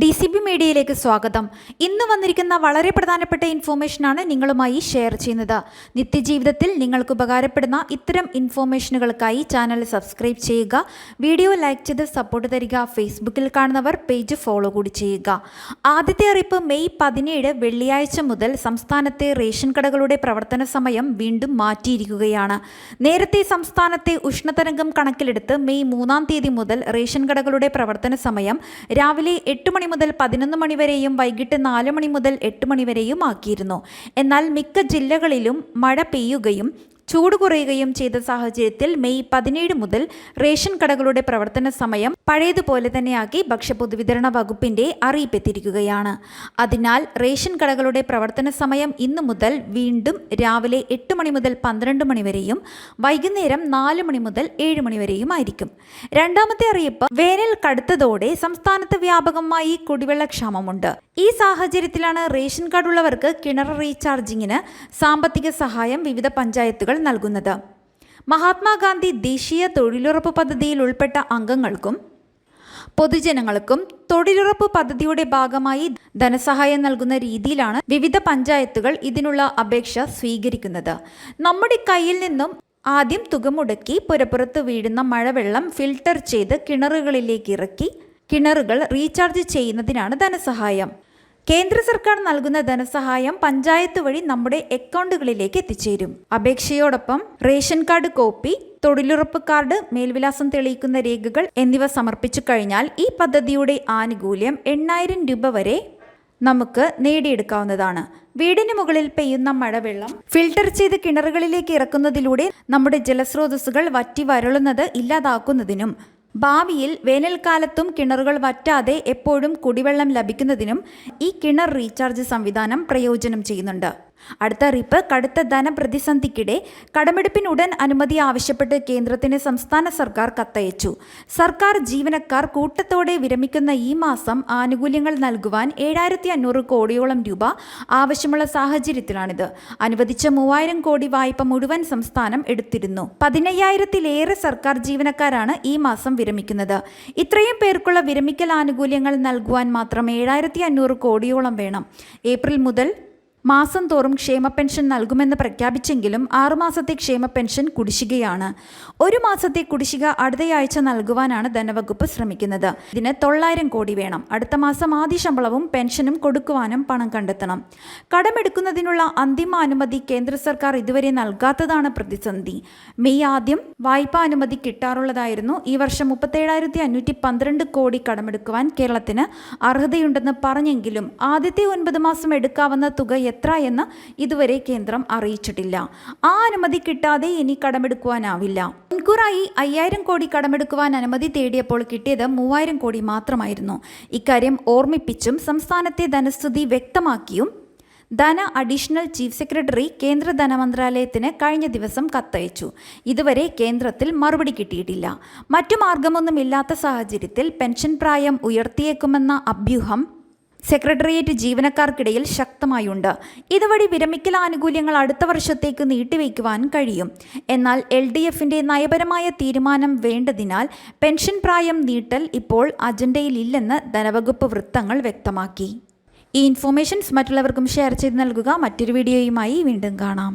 DCB മീഡിയയിലേക്ക് സ്വാഗതം. ഇന്ന് വന്നിരിക്കുന്ന വളരെ പ്രധാനപ്പെട്ട ഇൻഫോർമേഷനാണ് നിങ്ങളുമായി ഷെയർ ചെയ്യുന്നത്. നിത്യജീവിതത്തിൽ നിങ്ങൾക്ക് ഉപകാരപ്പെടുന്ന ഇത്തരം ഇൻഫോർമേഷനുകൾക്കായി ചാനൽ സബ്സ്ക്രൈബ് ചെയ്യുക, വീഡിയോ ലൈക്ക് ചെയ്ത് സപ്പോർട്ട് തരിക, ഫേസ്ബുക്കിൽ കാണുന്നവർ പേജ് ഫോളോ കൂടി ചെയ്യുക. ആദ്യത്തെ അറിയിപ്പ് മെയ് 17 വെള്ളിയാഴ്ച മുതൽ സംസ്ഥാനത്തെ റേഷൻ കടകളുടെ പ്രവർത്തന സമയം വീണ്ടും മാറ്റിയിരിക്കുകയാണ്. നേരത്തെ സംസ്ഥാനത്തെ ഉഷ്ണതരംഗം കണക്കിലെടുത്ത് മെയ് 3 തീയതി മുതൽ റേഷൻ കടകളുടെ പ്രവർത്തന സമയം രാവിലെ 8 മണി മുതൽ 11 മണി വരെയും വൈകിട്ട് 4 മണി മുതൽ 8 മണി വരെയും ആക്കിയിരുന്നു. എന്നാൽ മിക്ക ജില്ലകളിലും മഴ പെയ്യുകയും ചൂട് കുറയുകയും ചെയ്ത സാഹചര്യത്തിൽ മെയ് 17 മുതൽ റേഷൻ കടകളുടെ പ്രവർത്തന സമയം പഴയതുപോലെ തന്നെയാക്കി ഭക്ഷ്യപൊതുവിതരണ വകുപ്പിന്റെ അറിയിപ്പെത്തിയിരിക്കുകയാണ്. അതിനാൽ റേഷൻ കടകളുടെ പ്രവർത്തന സമയം ഇന്നു മുതൽ വീണ്ടും രാവിലെ 8 മണി മുതൽ 12 മണി വരെയും വൈകുന്നേരം 4 മണി മുതൽ 7 മണി വരെയും ആയിരിക്കും. രണ്ടാമത്തെ അറിയിപ്പ്, വേനൽ കടുത്തതോടെ സംസ്ഥാനത്ത് വ്യാപകമായി കുടിവെള്ളക്ഷാമമുണ്ട്. ഈ സാഹചര്യത്തിലാണ് റേഷൻ കാർഡുള്ളവർക്ക് കിണർ റീചാർജിങ്ങിന് സാമ്പത്തിക സഹായം വിവിധ പഞ്ചായത്തുകൾ നൽകുന്നത്. മഹാത്മാഗാന്ധി ദേശീയ തൊഴിലുറപ്പ് പദ്ധതിയിൽ ഉൾപ്പെട്ട അംഗങ്ങൾക്കും പൊതുജനങ്ങൾക്കും തൊഴിലുറപ്പ് പദ്ധതിയുടെ ഭാഗമായി ധനസഹായം നൽകുന്ന രീതിയിലാണ് വിവിധ പഞ്ചായത്തുകൾ ഇതിനുള്ള അപേക്ഷ സ്വീകരിക്കുന്നത്. നമ്മുടെ കയ്യിൽ നിന്നും ആദ്യം തുക മുടക്കി പുരപ്പുറത്ത് വീഴുന്ന മഴവെള്ളം ഫിൽട്ടർ ചെയ്ത് കിണറുകളിലേക്ക് ഇറക്കി കിണറുകൾ റീചാർജ് ചെയ്യുന്നതിനാണ് ധനസഹായം. കേന്ദ്ര സർക്കാർ നൽകുന്ന ധനസഹായം പഞ്ചായത്ത് വഴി നമ്മുടെ അക്കൗണ്ടുകളിലേക്ക് എത്തിച്ചേരും. അപേക്ഷയോടൊപ്പം റേഷൻ കാർഡ് കോപ്പി, തൊഴിലുറപ്പ് കാർഡ്, മേൽവിലാസം തെളിയിക്കുന്ന രേഖകൾ എന്നിവ സമർപ്പിച്ചു കഴിഞ്ഞാൽ ഈ പദ്ധതിയുടെ ആനുകൂല്യം 8000 രൂപ വരെ നമുക്ക് നേടിയെടുക്കാവുന്നതാണ്. വീടിന് മുകളിൽ പെയ്യുന്ന മഴവെള്ളം ഫിൽട്ടർ ചെയ്ത് കിണറുകളിലേക്ക് ഇറക്കുന്നതിലൂടെ നമ്മുടെ ജലസ്രോതസ്സുകൾ വറ്റി വരളുന്നത് ഇല്ലാതാക്കുന്നതിനും ഭാവിയിൽ വേനൽക്കാലത്തും കിണറുകൾ വറ്റാതെ എപ്പോഴും കുടിവെള്ളം ലഭിക്കുന്നതിനും ഈ കിണർ റീചാർജ് സംവിധാനം പ്രയോജനം ചെയ്യുന്നുണ്ട്. അടുത്ത അറിയിപ്പ്, കടുത്ത ധനപ്രതിസന്ധിക്കിടെ കടമെടുപ്പിനുടൻ അനുമതി ആവശ്യപ്പെട്ട് കേന്ദ്രത്തിന് സംസ്ഥാന സർക്കാർ കത്തയച്ചു. സർക്കാർ ജീവനക്കാർ കൂട്ടത്തോടെ വിരമിക്കുന്ന ഈ മാസം ആനുകൂല്യങ്ങൾ നൽകുവാൻ 7500 കോടിയോളം രൂപ ആവശ്യമുള്ള സാഹചര്യത്തിലാണിത്. അനുവദിച്ച 3000 കോടി വായ്പ മുഴുവൻ സംസ്ഥാനം എടുത്തിരുന്നു. 15000-ലേറെ സർക്കാർ ജീവനക്കാരാണ് ഈ മാസം വിരമിക്കുന്നത്. ഇത്രയും പേർക്കുള്ള വിരമിക്കൽ ആനുകൂല്യങ്ങൾ നൽകുവാൻ മാത്രം 7500 കോടിയോളം വേണം. ഏപ്രിൽ മുതൽ മാസം തോറും ക്ഷേമ പെൻഷൻ നൽകുമെന്ന് പ്രഖ്യാപിച്ചെങ്കിലും 6 മാസത്തെ ക്ഷേമ പെൻഷൻ കുടിശ്ശികയാണ്. 1 മാസത്തെ കുടിശ്ശിക അടുത്തയാഴ്ച നൽകുവാനാണ് ധനവകുപ്പ് ശ്രമിക്കുന്നത്. ഇതിന് 900 കോടി വേണം. അടുത്ത മാസം ആദ്യ ശമ്പളവും പെൻഷനും കൊടുക്കുവാനും പണം കണ്ടെത്തണം. കടമെടുക്കുന്നതിനുള്ള അന്തിമ അനുമതി കേന്ദ്ര സർക്കാർ ഇതുവരെ നൽകാത്തതാണ് പ്രതിസന്ധി. മെയ് ആദ്യം വായ്പാ അനുമതി കിട്ടാറുള്ളതായിരുന്നു. ഈ വർഷം 37,512 കോടി കടമെടുക്കുവാൻ കേരളത്തിന് അർഹതയുണ്ടെന്ന് പറഞ്ഞെങ്കിലും ആദ്യത്തെ 9 മാസം എടുക്കാവുന്ന തുക എത്ര എന്ന് ഇതുവരെ കേന്ദ്രം അറിയിച്ചിട്ടില്ല. ആ അനുമതി കിട്ടാതെ ഇനി കടമെടുക്കുവാനാവില്ല. മുൻകൂറായി 5000 കോടി കടമെടുക്കുവാൻ അനുമതി തേടിയപ്പോൾ കിട്ടിയത് 3000 കോടി മാത്രമായിരുന്നു. ഇക്കാര്യം ഓർമ്മിപ്പിച്ചും സംസ്ഥാനത്തെ ധനസ്ഥിതി വ്യക്തമാക്കിയും ധന അഡീഷണൽ ചീഫ് സെക്രട്ടറി കേന്ദ്ര ധനമന്ത്രാലയത്തിന് കഴിഞ്ഞ ദിവസം കത്തയച്ചു. ഇതുവരെ കേന്ദ്രത്തിൽ മറുപടി കിട്ടിയിട്ടില്ല. മറ്റു മാർഗമൊന്നുമില്ലാത്ത സാഹചര്യത്തിൽ പെൻഷൻ പ്രായം ഉയർത്തിയേക്കുമെന്ന അഭ്യൂഹം സെക്രട്ടേറിയറ്റ് ജീവനക്കാർക്കിടയിൽ ശക്തമായുണ്ട്. ഇതുവഴി വിരമിക്കൽ ആനുകൂല്യങ്ങൾ അടുത്ത വർഷത്തേക്ക് നീട്ടിവെക്കുവാൻ കഴിയും. എന്നാൽ LDFന്റെ നയപരമായ തീരുമാനം വേണ്ടതിനാൽ പെൻഷൻ പ്രായം നീട്ടൽ ഇപ്പോൾ അജണ്ടയിലില്ലെന്ന് ധനവകുപ്പ് വൃത്തങ്ങൾ വ്യക്തമാക്കി. ഈ ഇൻഫോർമേഷൻസ് മറ്റുള്ളവർക്കും ഷെയർ ചെയ്ത് നൽകുക. മറ്റൊരു വീഡിയോയുമായി വീണ്ടും കാണാം.